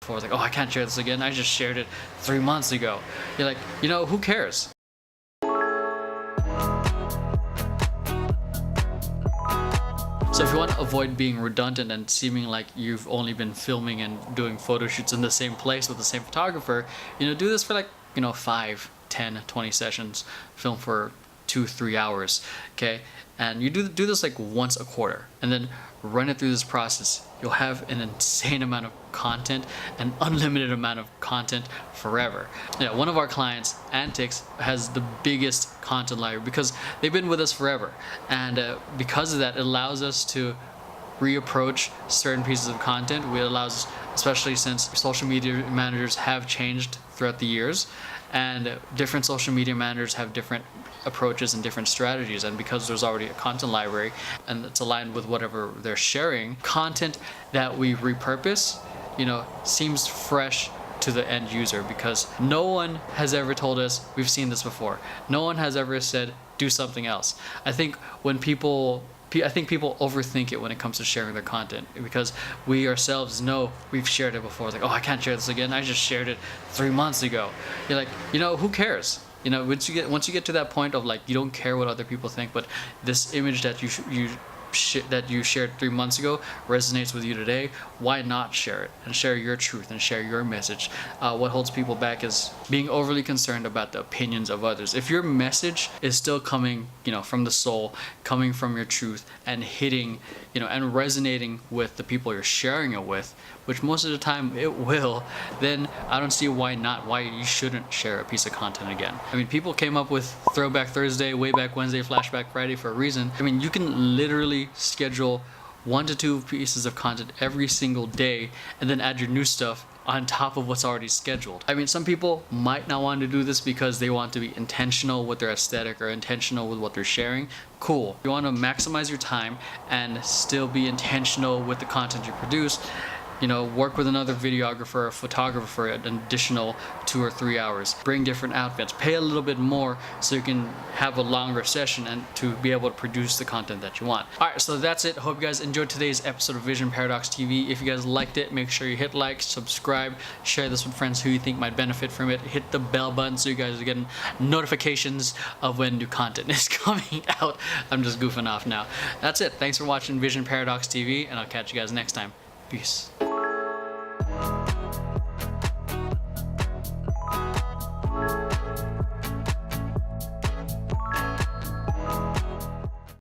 before. It's like, oh, I can't share this again. I just shared it 3 months ago. You're like, you know, who cares? So if you want to avoid being redundant and seeming like you've only been filming and doing photo shoots in the same place with the same photographer, you know, do this for like, you know, 5, 10, 20 sessions, film for 2-3 hours, okay? And you do this like once a quarter, and then run it through this process. You'll have an insane amount of content, an unlimited amount of content forever. Yeah, one of our clients, Antics, has the biggest content library because they've been with us forever, and because of that, it allows us to reapproach certain pieces of content. It allows, especially since social media managers have changed throughout the years, and different social media managers have different approaches and different strategies, and because there's already a content library and it's aligned with whatever they're sharing, content that we repurpose, you know, seems fresh to the end user, because no one has ever told us, we've seen this before, no one has ever said do something else. I think people overthink it when it comes to sharing their content, because we ourselves know we've shared it before. It's like, oh, I can't share this again. I just shared it 3 months ago. You're like, you know, who cares? You know, once you get to that point of like, you don't care what other people think, but this image that you shared 3 months ago resonates with you today, why not share it and share your truth and share your message? What holds people back is being overly concerned about the opinions of others. If your message is still coming, you know, from the soul, coming from your truth, and hitting, you know, and resonating with the people you're sharing it with, which most of the time it will, then I don't see why you shouldn't share a piece of content again. I mean, people came up with Throwback Thursday, Way Back Wednesday, Flashback Friday for a reason. I mean, you can literally schedule 1 to 2 pieces of content every single day and then add your new stuff on top of what's already scheduled. I mean, some people might not want to do this because they want to be intentional with their aesthetic or intentional with what they're sharing. Cool. You want to maximize your time and still be intentional with the content you produce. You know, work with another videographer or photographer for an additional 2 or 3 hours. Bring different outfits. Pay a little bit more so you can have a longer session and to be able to produce the content that you want. Alright, so that's it. Hope you guys enjoyed today's episode of Vision Paradox TV. If you guys liked it, make sure you hit like, subscribe, share this with friends who you think might benefit from it. Hit the bell button so you guys are getting notifications of when new content is coming out. I'm just goofing off now. That's it. Thanks for watching Vision Paradox TV, and I'll catch you guys next time. Peace.